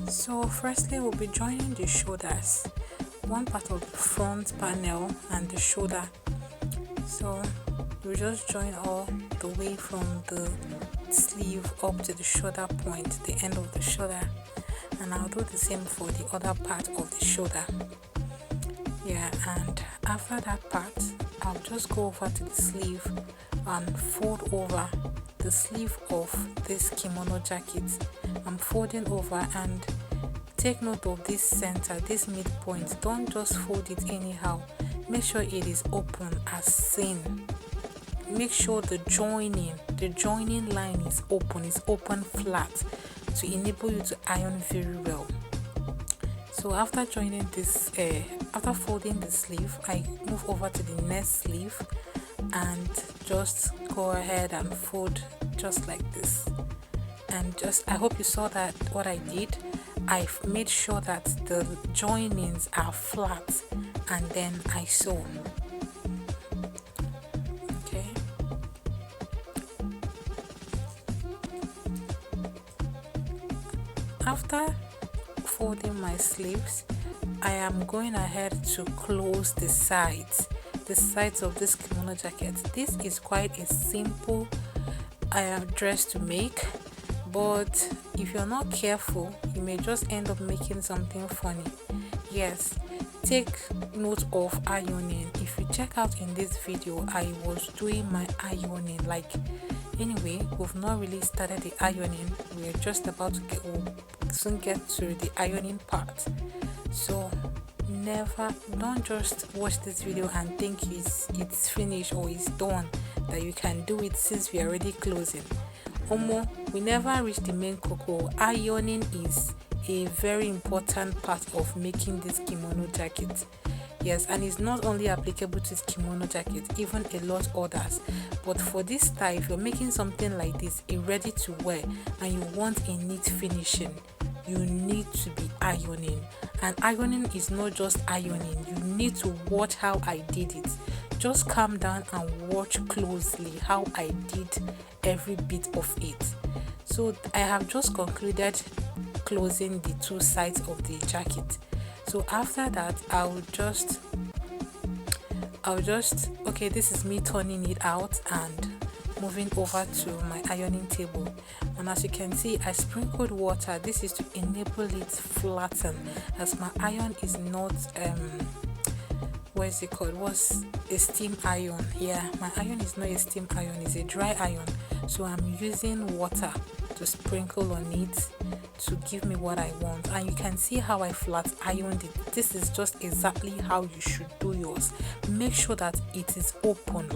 So firstly, we'll be joining the shoulders, one part of the front panel and the shoulder. So we'll just join all the way from the sleeve up to the shoulder point, the end of the shoulder, and I'll do the same for the other part of the shoulder. Yeah, and after that part, I'll just go over to the sleeve and fold over the sleeve of this kimono jacket. I'm folding over, and take note of this center, this midpoint. Don't just fold it anyhow. Make sure it is open as seen. Make sure the joining line is open flat to enable you to iron very well. So after joining this, after folding the sleeve, I move over to the next sleeve and just go ahead and fold just like this. And I hope you saw that what I did. I've made sure that the joinings are flat, and then I sew. Okay. After folding my sleeves, I am going ahead to close the sides of this kimono jacket. This is quite a simple dress to make, but if you're not careful, you may just end up making something funny. Yes, take note of ironing. If you check out in this video, I was doing my ironing. Anyway, we've not really started the ironing. We're just about to soon get to the ironing part. So don't just watch this video and think it's finished or it's done, that you can do it since we are already closing. We never reach the main cocoa. Ironing is a very important part of making this kimono jacket. Yes, and it's not only applicable to this kimono jacket, even a lot others. But for this style, if you're making something like this, a ready to wear, and you want a neat finishing, you need to be ironing. And ironing is not just ironing. You need to watch how I did it. Just calm down and watch closely how I did every bit of it. So I have just concluded closing the two sides of the jacket. So after that, I'll just okay, this is me turning it out and moving over to my ironing table. And as you can see, I sprinkled water. This is to enable it flatten, as my iron is not what's a steam iron. Yeah, my iron is not a steam iron, it's a dry iron. So I'm using water to sprinkle on it to give me what I want. And you can see how I flat ironed it. This is just exactly how you should do yours. Make sure that it is open,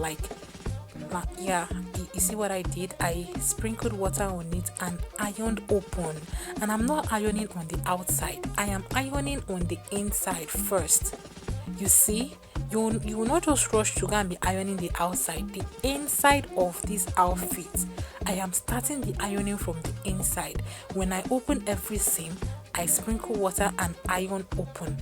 yeah, you see what I did? I sprinkled water on it and ironed open. And I'm not ironing on the outside, I am ironing on the inside first. You see, you will not just rush to go and be ironing the outside. The inside of this outfit, I am starting the ironing from the inside. When I open every seam, I sprinkle water and iron open,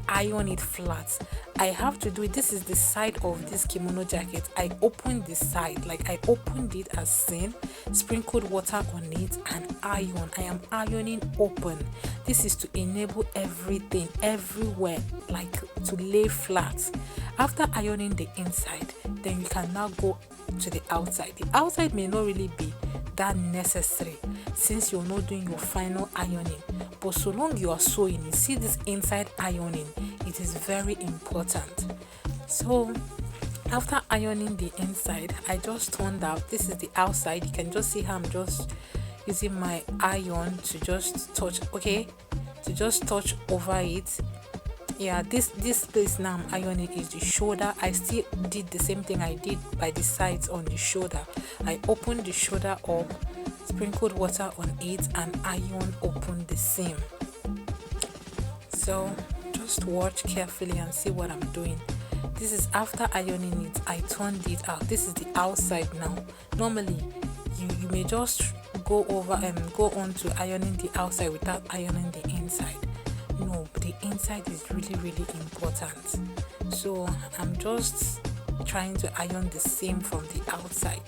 iron it flat. I have to do it. This is the side of this kimono jacket. I opened the side, I opened it as seen, sprinkled water on it and iron. I am ironing open. This is to enable everything everywhere to lay flat. After ironing the inside, then you can now go to the outside. The outside may not really be that necessary since you're not doing your final ironing, but so long you are sewing, you see this inside ironing, it is very important. So after ironing the inside, I just turned out. This is the outside. You can just see how I'm just using my iron to just touch over it. Yeah, this place now I'm ironing is the shoulder. I still did the same thing I did by the sides on the shoulder. I opened the shoulder up, sprinkled water on it and iron open the seam. So just watch carefully and see what I'm doing. This is after ironing it. I turned it out. This is the outside now. Normally you may just go over and go on to ironing the outside without ironing the inside. No, the inside is really important. So I'm just trying to iron the seam from the outside.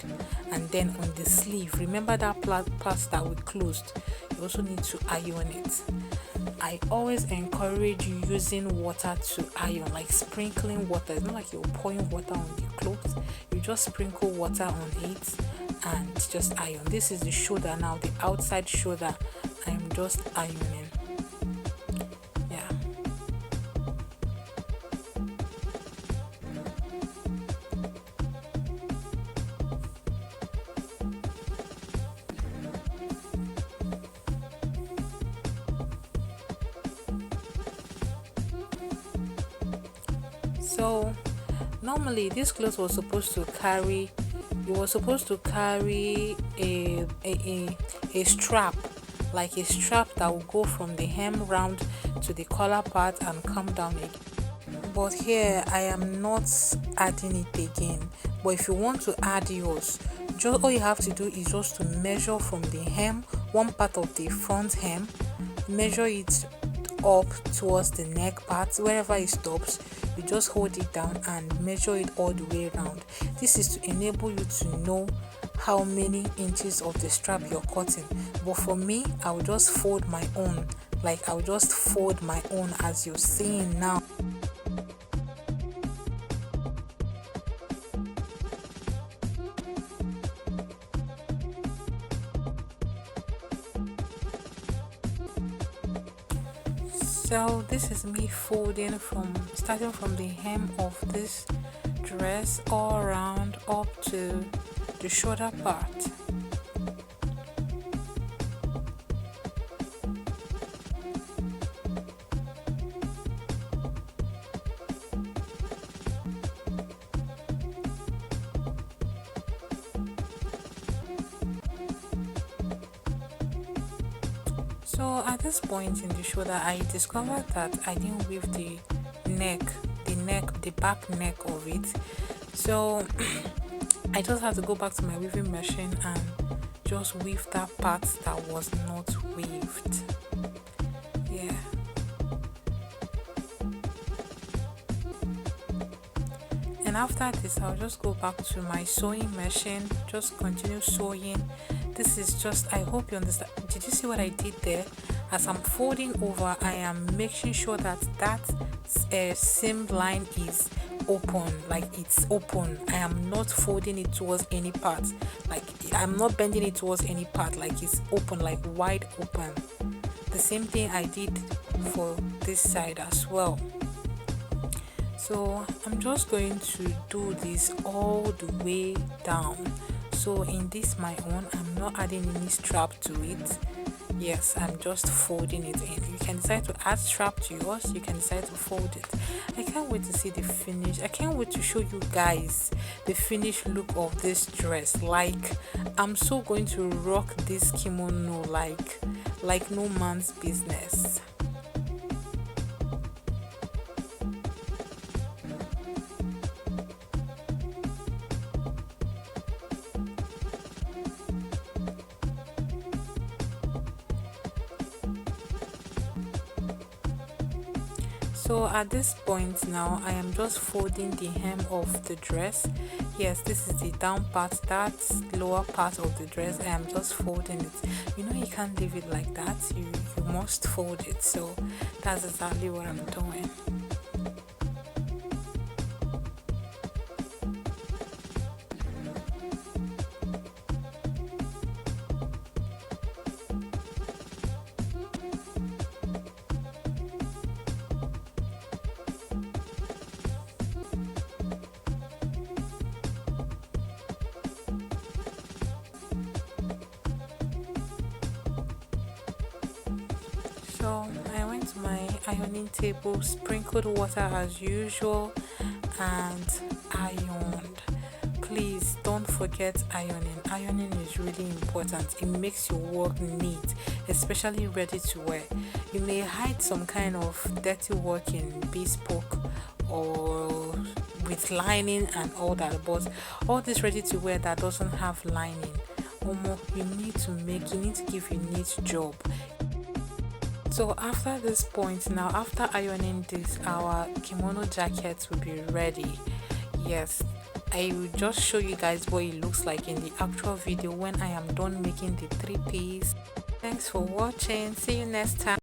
And then on the sleeve, remember that part that we closed, you also need to iron it. I always encourage you using water to iron, like sprinkling water. It's not like you're pouring water on the clothes, you just sprinkle water on it and just iron. This is the shoulder now, the outside shoulder. I'm just ironing. Yeah. So normally this cloth was supposed to carry, you were supposed to carry a strap, like a strap that will go from the hem round to the collar part and come down again. But here I am not adding it again. But if you want to add yours, just all you have to do is just to measure from the hem, one part of the front hem, measure it up towards the neck part. Wherever it stops, you just hold it down and measure it all the way around. This is to enable you to know how many inches of the strap you're cutting. But for me, I will just fold my own, like I will just fold my own as you're seeing now. So this is me folding from starting from the hem of this dress all around up to the shoulder part. So at this point in the shoulder, I discovered that I didn't weave the back neck of it. So I just had to go back to my weaving machine and just weave that part that was not weaved. Yeah. And after this, I'll just go back to my sewing machine, just continue sewing. This is just, I hope you understand. Did you see what I did there? As I'm folding over, I am making sure that seam line is open, like it's open. I am not folding it towards any part, like I'm not bending it towards any part, like it's open, like wide open. The same thing I did for this side as well. So I'm just going to do this all the way down. So in this my own, I'm not adding any strap to it. Yes, I'm just folding it in. You can decide to add strap to yours, you can decide to fold it. I can't wait to see the finish. I can't wait to show you guys the finished look of this dress. Like, I'm so going to rock this kimono like no man's business. So at this point now, I am just folding the hem of the dress. Yes, this is the down part, that lower part of the dress. I am just folding it. You know, you can't leave it like that. You must fold it. So that's exactly what I'm doing. So I went to my ironing table, sprinkled water as usual, and ironed. Please don't forget ironing. Ironing is really important. It makes your work neat, especially ready to wear. You may hide some kind of dirty work in bespoke or with lining and all that, but all this ready to wear that doesn't have lining, you need to give a neat job. So after this point now, after ironing this, our kimono jacket will be ready. Yes, I will just show you guys what it looks like in the actual video when I am done making the 3 piece. Thanks for watching. See you next time.